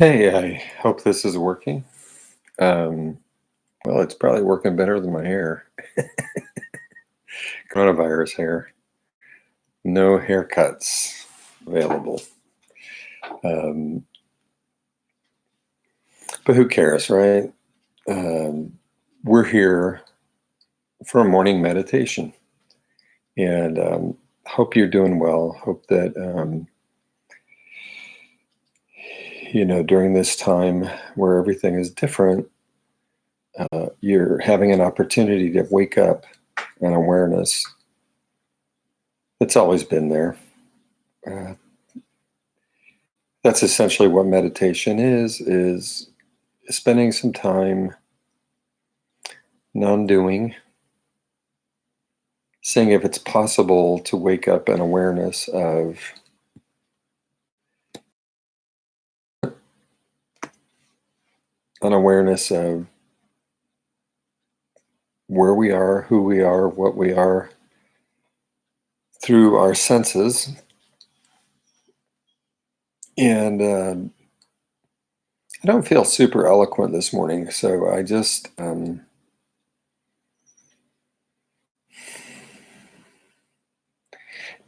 Hey, I hope this is working. Um, well, it's probably working better than my hair. Coronavirus hair. No haircuts available. Um, but who cares, right? Um, we're here for a morning meditation, and hope you're doing well. Hope that during this time where everything is different, you're having an opportunity to wake up an awareness. It's always been there. Uh, That's essentially what meditation is spending some time non-doing, seeing if it's possible to wake up an awareness of where we are, who we are, what we are through our senses. And I don't feel super eloquent this morning, so I just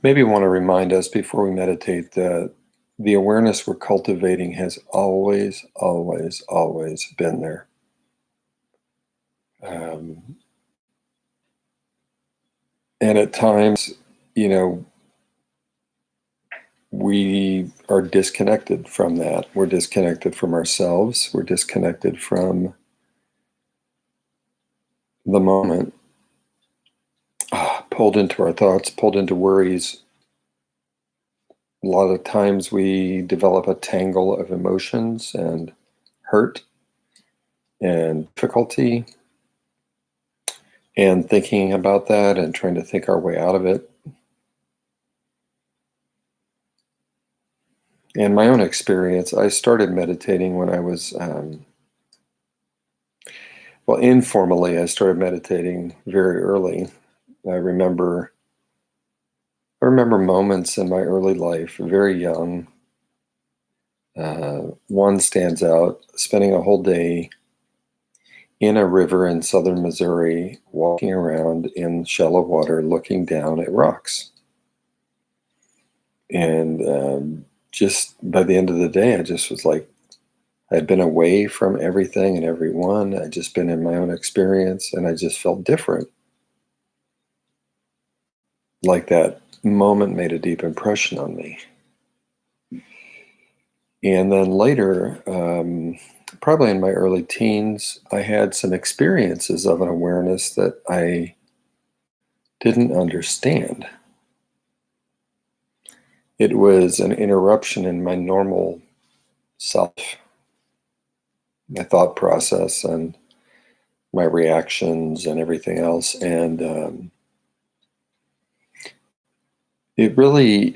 maybe want to remind us before we meditate that the awareness we're cultivating has always, always, always been there. Um, and at times, you know, we are disconnected from that. We're disconnected from ourselves. We're disconnected from the moment, pulled into our thoughts, pulled into worries. A lot of times we develop a tangle of emotions and hurt and difficulty and thinking about that and trying to think our way out of it. In my own experience, I started meditating when I was, informally, I started meditating very early. I remember moments in my early life, very young. One stands out, spending a whole day in a river in southern Missouri, walking around in shallow water, looking down at rocks. And just by the end of the day, I just was like, I'd been away from everything and everyone. I'd just been in my own experience, and I just felt different. Like that moment made a deep impression on me. And then later, probably in my early teens, I had some experiences of an awareness that I didn't understand. It was an interruption in my normal self, my thought process, and my reactions, and everything else. And it really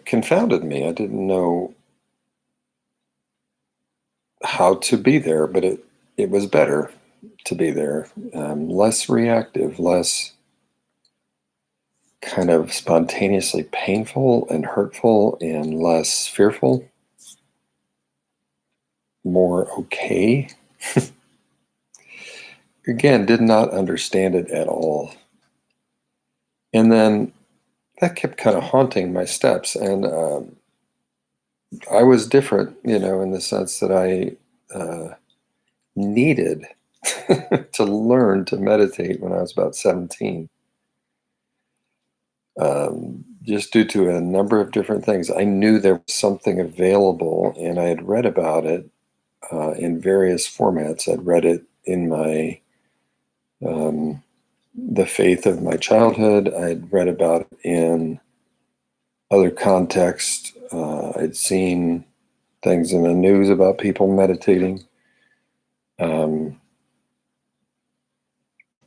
confounded me. I didn't know how to be there, but it was better to be there, less reactive, less kind of spontaneously painful and hurtful, and less fearful, more okay. Again, did not understand it at all. And then that kept kind of haunting my steps. And I was different, in the sense that I needed to learn to meditate when I was about 17. Just due to a number of different things. I knew there was something available, and I had read about it in various formats. I'd read it in my the faith of my childhood. I'd read about it in other contexts. I'd seen things in the news about people meditating. And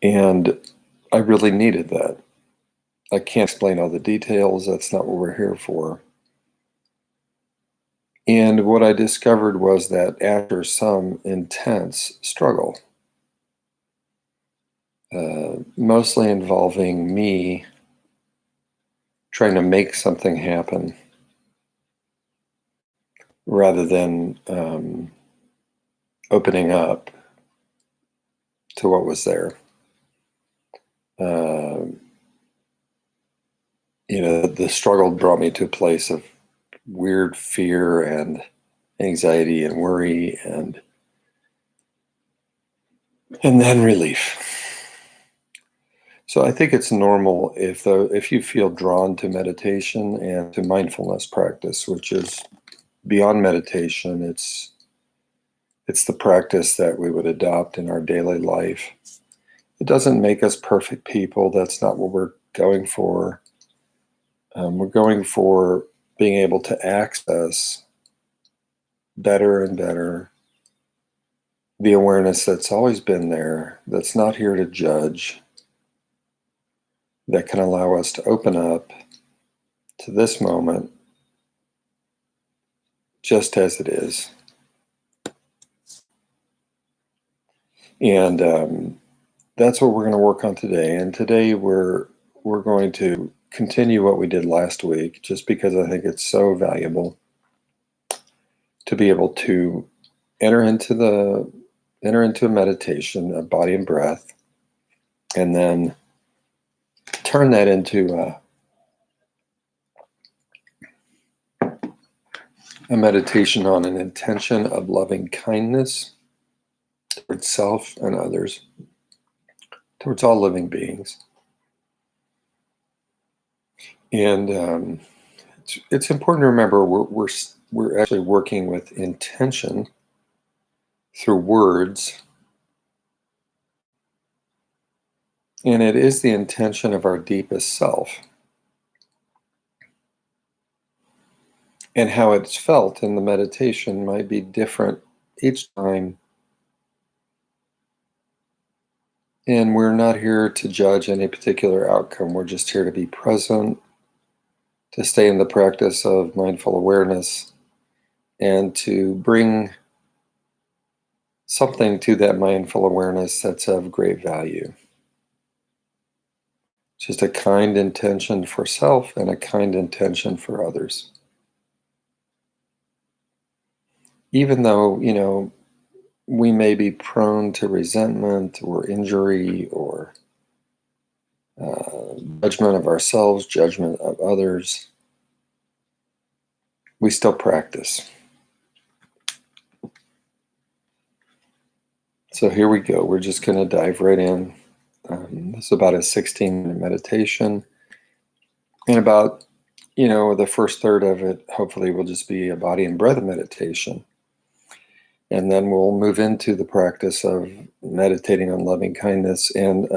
I really needed that. I can't explain all the details. That's not what we're here for. And what I discovered was that after some intense struggle, mostly involving me trying to make something happen, rather than opening up to what was there. The struggle brought me to a place of weird fear and anxiety and worry, and then relief. So I think it's normal if you feel drawn to meditation and to mindfulness practice, which is beyond meditation. It's the practice that we would adopt in our daily life. It doesn't make us perfect people. That's not what we're going for. We're going for being able to access better and better the awareness that's always been there, that's not here to judge, that can allow us to open up to this moment just as it is. And that's what we're going to work on today. And today we're going to continue what we did last week, just because I think it's so valuable to be able to enter into a meditation of body and breath, and then turn that into a meditation on an intention of loving kindness towards self and others, towards all living beings. And it's important to remember we're actually working with intention through words, and it is the intention of our deepest self. And how it's felt in the meditation might be different each time. And we're not here to judge any particular outcome. We're just here to be present, to stay in the practice of mindful awareness, and to bring something to that mindful awareness that's of great value. Just a kind intention for self and a kind intention for others. Even though, we may be prone to resentment or injury or judgment of ourselves, judgment of others, we still practice. So here we go. We're just going to dive right in. This is about a 16-minute meditation. And about, the first third of it, hopefully, will just be a body and breath meditation. And then we'll move into the practice of meditating on loving kindness. And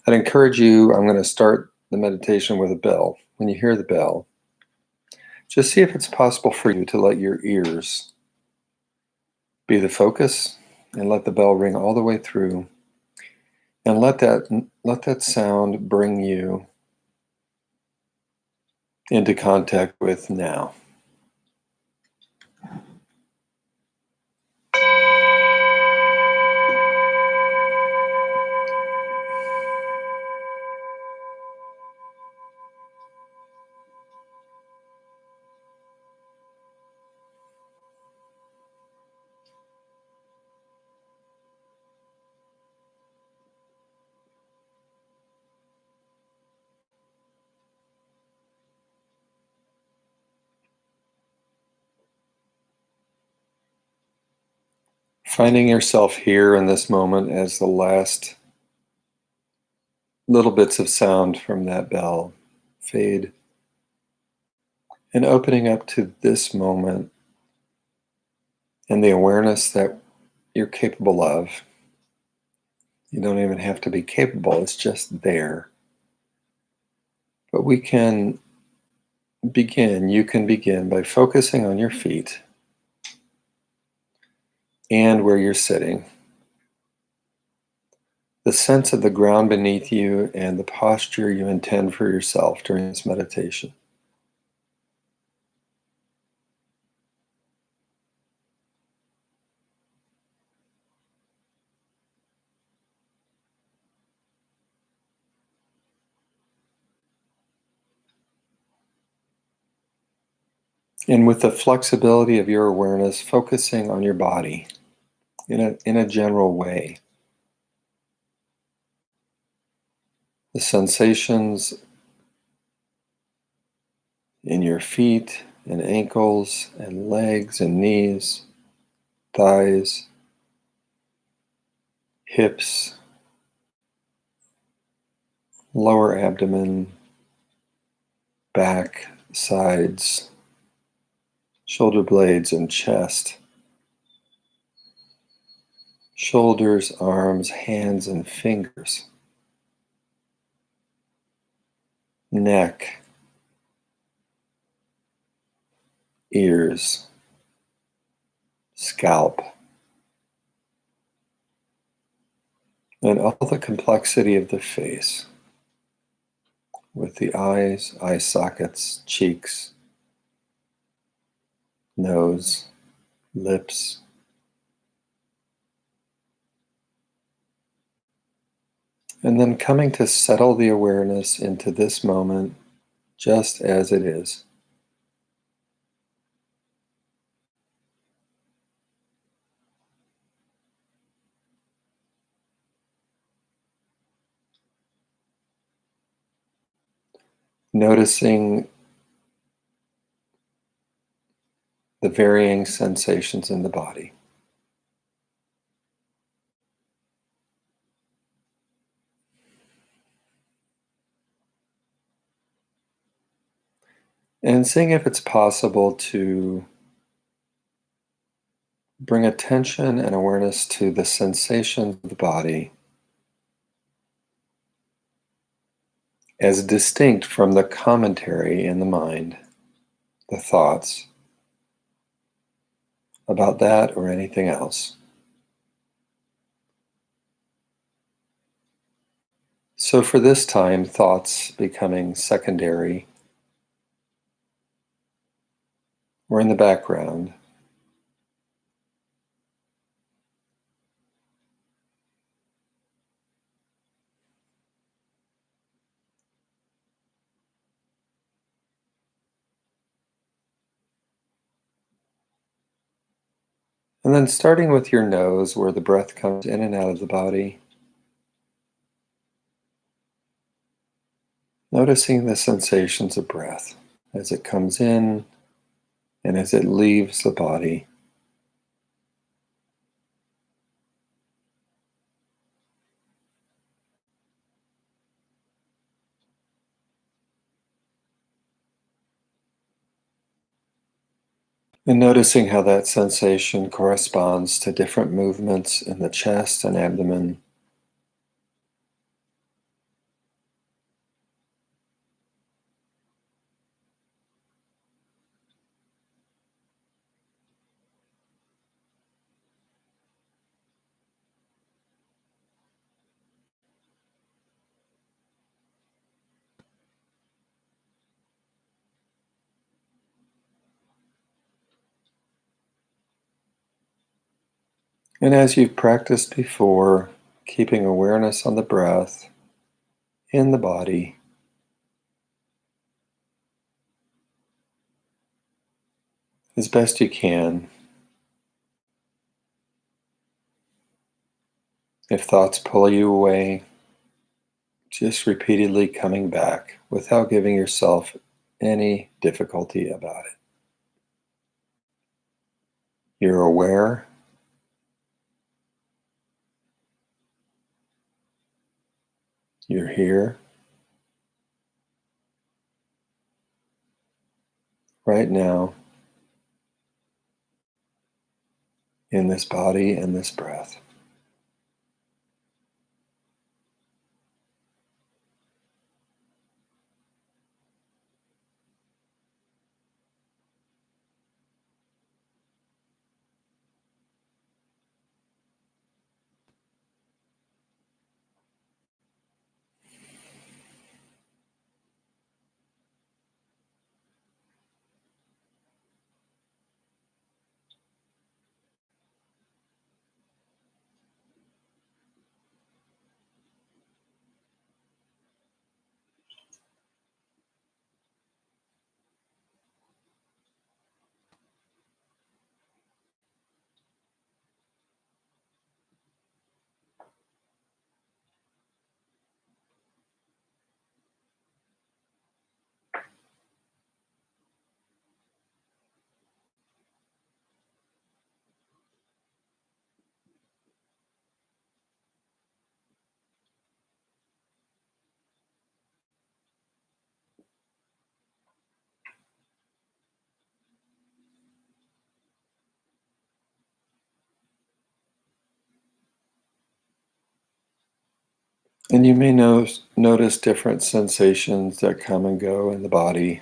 I'd encourage you, I'm going to start the meditation with a bell. When you hear the bell, just see if it's possible for you to let your ears be the focus, and let the bell ring all the way through. And let that sound bring you into contact with now. Finding yourself here in this moment as the last little bits of sound from that bell fade, and opening up to this moment and the awareness that you're capable of. You don't even have to be capable, it's just there. But you can begin by focusing on your feet and where you're sitting. The sense of the ground beneath you and the posture you intend for yourself during this meditation. And with the flexibility of your awareness, focusing on your body in a general way. The sensations in your feet and ankles and legs and knees, thighs, hips, lower abdomen, back, sides, shoulder blades and chest, shoulders, arms, hands and fingers, neck, ears, scalp, and all the complexity of the face with the eyes, eye sockets, cheeks, nose, lips, and then coming to settle the awareness into this moment just as it is. Noticing the varying sensations in the body. And seeing if it's possible to bring attention and awareness to the sensations of the body as distinct from the commentary in the mind, the thoughts about that or anything else. So for this time, thoughts becoming secondary or in the background. And then starting with your nose, where the breath comes in and out of the body, noticing the sensations of breath as it comes in and as it leaves the body. And noticing how that sensation corresponds to different movements in the chest and abdomen. And as you've practiced before, keeping awareness on the breath in the body, as best you can. If thoughts pull you away, just repeatedly coming back without giving yourself any difficulty about it. You're aware, you're here, right now, in this body and this breath. And you may notice different sensations that come and go in the body.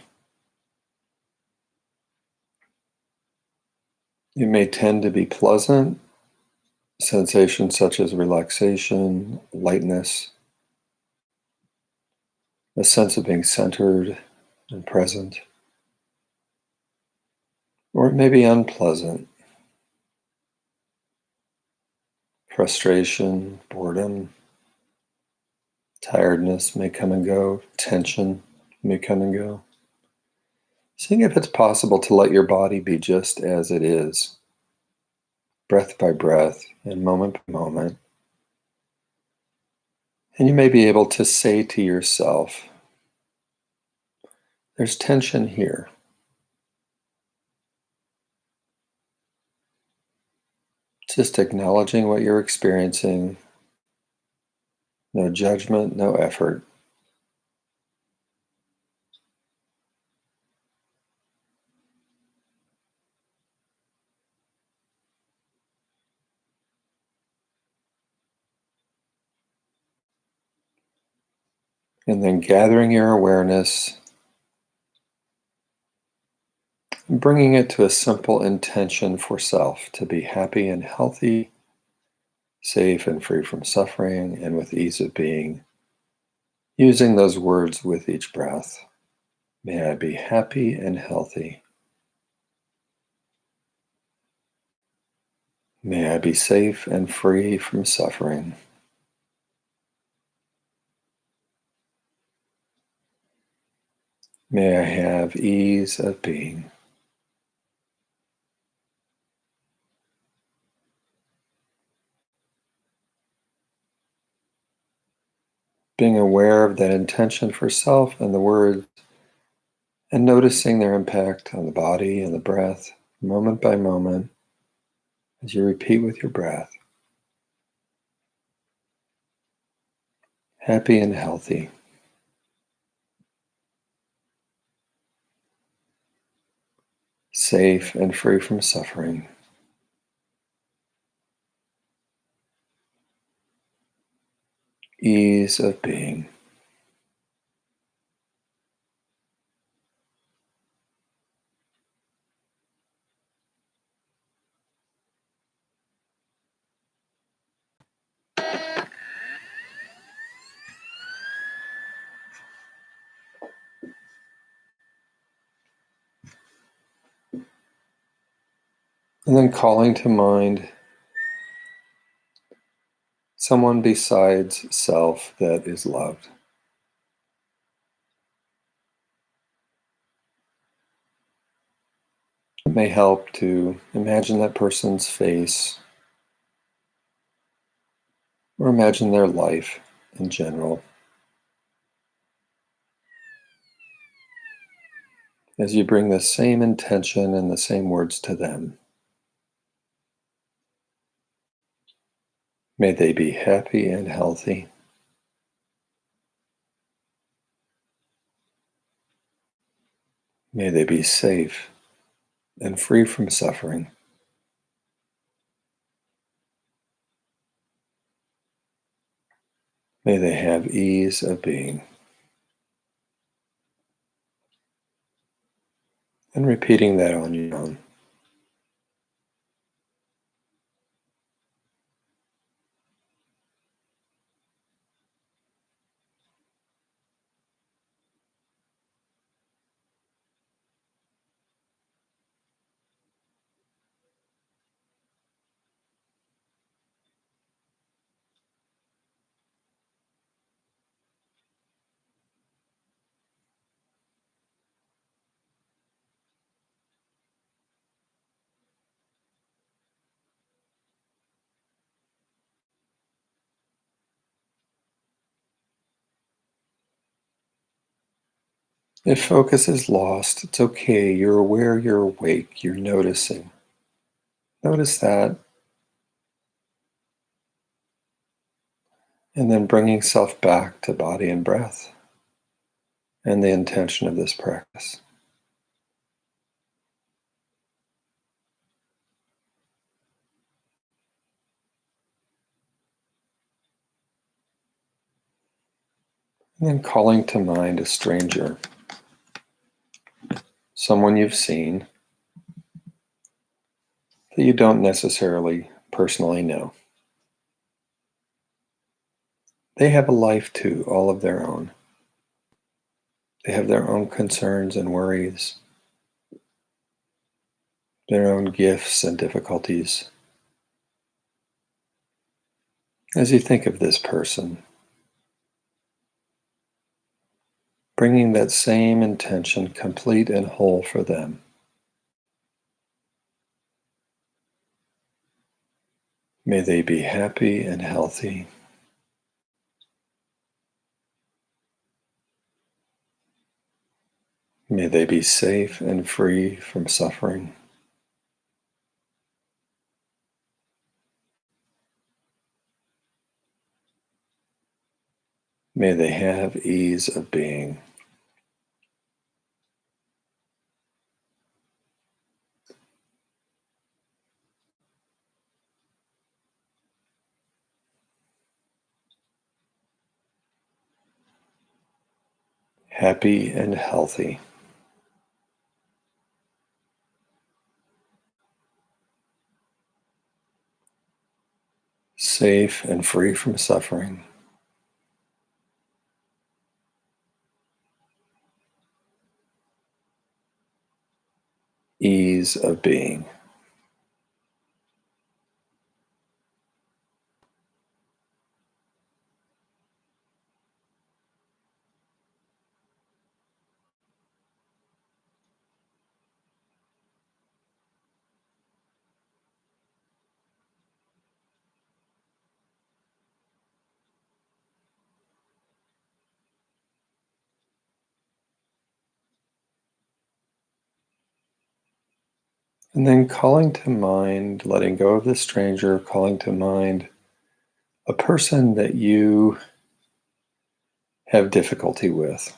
It may tend to be pleasant, sensations such as relaxation, lightness, a sense of being centered and present. Or it may be unpleasant, frustration, boredom, tiredness may come and go, tension may come and go. Seeing if it's possible to let your body be just as it is, breath by breath and moment by moment. And you may be able to say to yourself, there's tension here. Just acknowledging what you're experiencing, no judgment, no effort. And then gathering your awareness, bringing it to a simple intention for self to be happy and healthy, safe and free from suffering, and with ease of being. Using those words with each breath. May I be happy and healthy. May I be safe and free from suffering. May I have ease of being. Being aware of that intention for self and the words, and noticing their impact on the body and the breath, moment by moment, as you repeat with your breath. Happy and healthy. Safe and free from suffering. Ease of being. And then calling to mind someone besides self that is loved. It may help to imagine that person's face or imagine their life in general. As you bring the same intention and the same words to them, may they be happy and healthy. May they be safe and free from suffering. May they have ease of being. And repeating that on your own. If focus is lost, it's okay. You're aware, you're awake, you're noticing. Notice that. And then bringing self back to body and breath and the intention of this practice. And then calling to mind a stranger, someone you've seen that you don't necessarily personally know. They have a life too, all of their own. They have their own concerns and worries, their own gifts and difficulties. As you think of this person, bringing that same intention complete and whole for them. May they be happy and healthy. May they be safe and free from suffering. May they have ease of being. Happy and healthy. Safe and free from suffering. Ease of being. And then calling to mind, letting go of the stranger, calling to mind a person that you have difficulty with.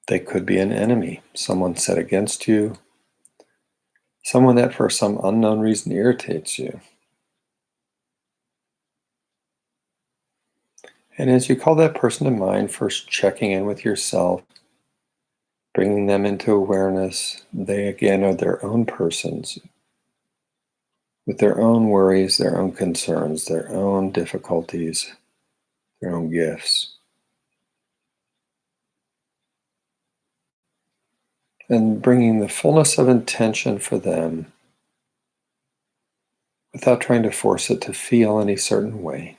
They could be an enemy, someone set against you, someone that for some unknown reason irritates you. And as you call that person to mind, first checking in with yourself, bringing them into awareness. They again are their own persons with their own worries, their own concerns, their own difficulties, their own gifts. And bringing the fullness of intention for them without trying to force it to feel any certain way.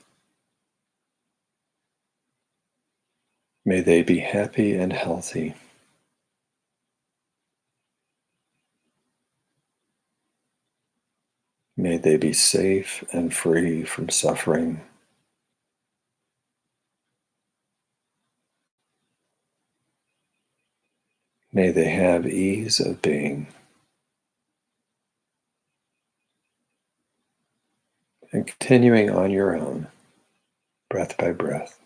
May they be happy and healthy. May they be safe and free from suffering. May they have ease of being. And continuing on your own, breath by breath.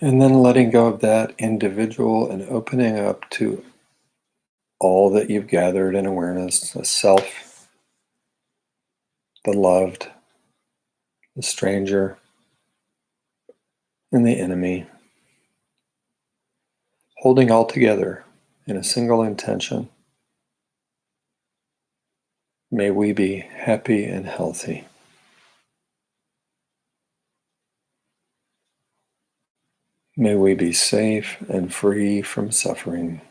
And then letting go of that individual and opening up to all that you've gathered in awareness, the self, the loved, the stranger, and the enemy, holding all together in a single intention. May we be happy and healthy. May we be safe and free from suffering.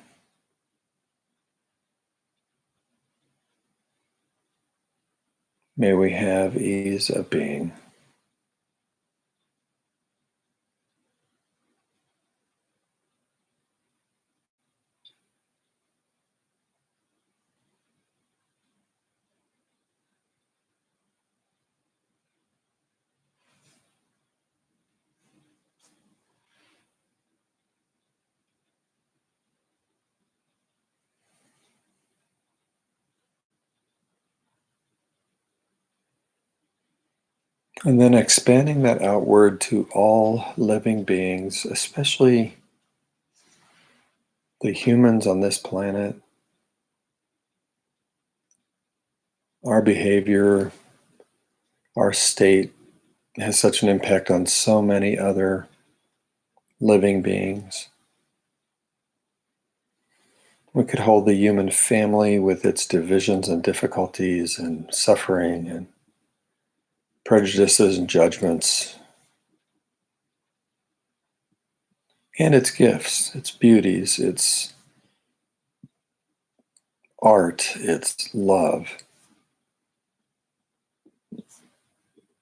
May we have ease of being. And then expanding that outward to all living beings, especially the humans on this planet. Our behavior, our state has such an impact on so many other living beings. We could hold the human family with its divisions and difficulties and suffering and prejudices and judgments, and its gifts, its beauties, its art, its love,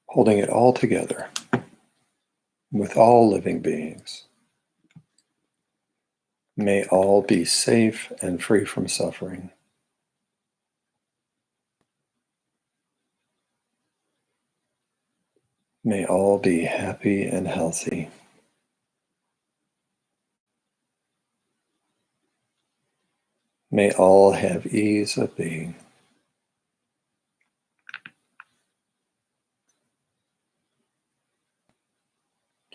holding it all together with all living beings. May all be safe and free from suffering. May all be happy and healthy. May all have ease of being.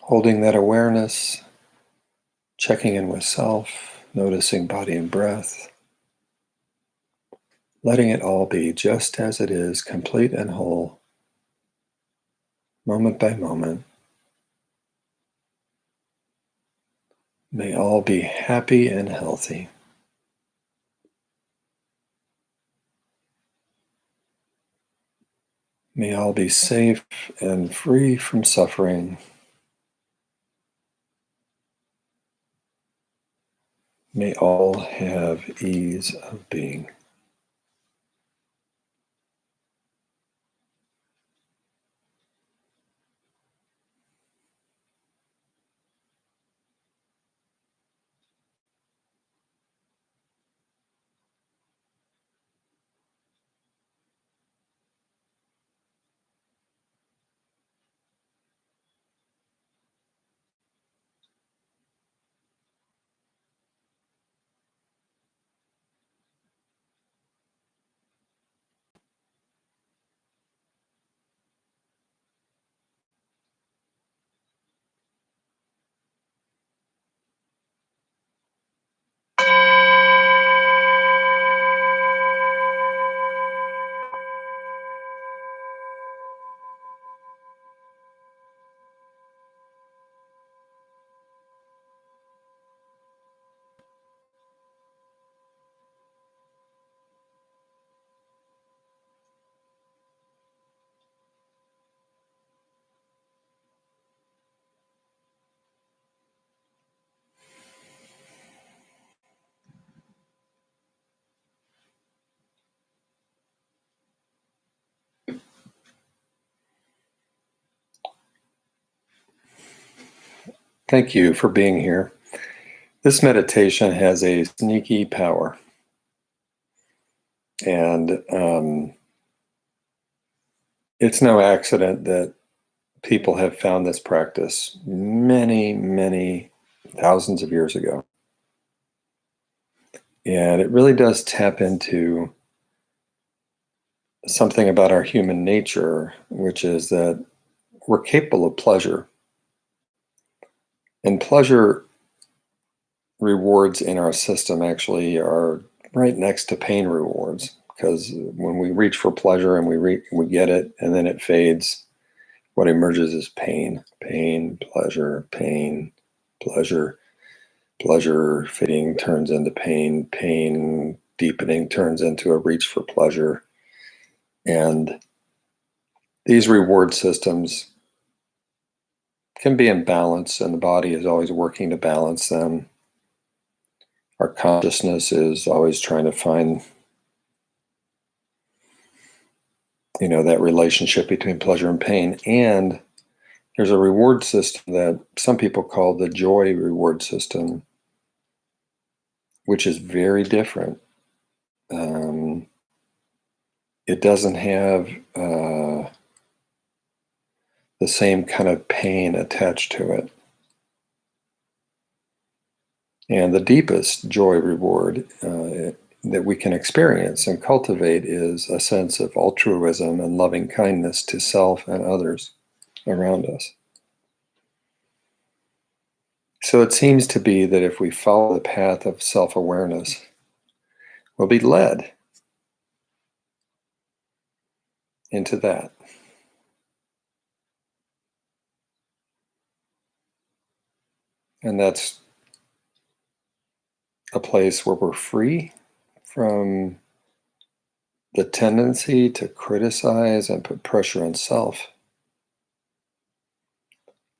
Holding that awareness, checking in with self, noticing body and breath, letting it all be just as it is, complete and whole, moment by moment. May all be happy and healthy. May all be safe and free from suffering. May all have ease of being. Thank you for being here. This meditation has a sneaky power. And it's no accident that people have found this practice many, many thousands of years ago. And it really does tap into something about our human nature, which is that we're capable of pleasure. And pleasure rewards in our system actually are right next to pain rewards, because when we reach for pleasure and we get it and then it fades, what emerges is pain, pleasure, pleasure fading turns into pain deepening turns into a reach for pleasure. And these reward systems can be in balance, and the body is always working to balance them. Our consciousness is always trying to find, that relationship between pleasure and pain. And there's a reward system that some people call the joy reward system, which is very different. It doesn't have the same kind of pain attached to it. And the deepest joy reward that we can experience and cultivate is a sense of altruism and loving kindness to self and others around us. So it seems to be that if we follow the path of self-awareness, we'll be led into that. And that's a place where we're free from the tendency to criticize and put pressure on self,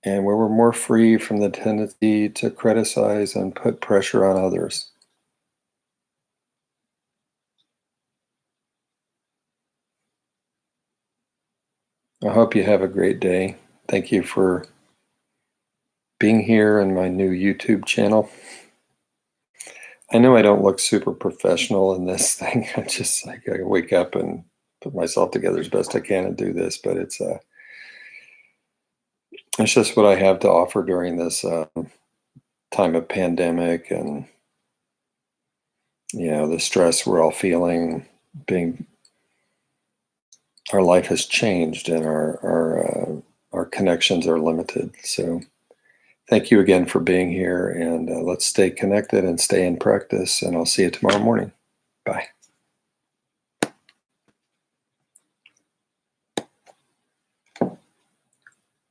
and where we're more free from the tendency to criticize and put pressure on others. I hope you have a great day. Thank you for being here in my new YouTube channel. I know I don't look super professional in this thing. I just I wake up and put myself together as best I can and do this, but it's just what I have to offer during this time of pandemic, and the stress we're all feeling. Our life has changed, and our connections are limited. So thank you again for being here, and let's stay connected and stay in practice, and I'll see you tomorrow morning. Bye.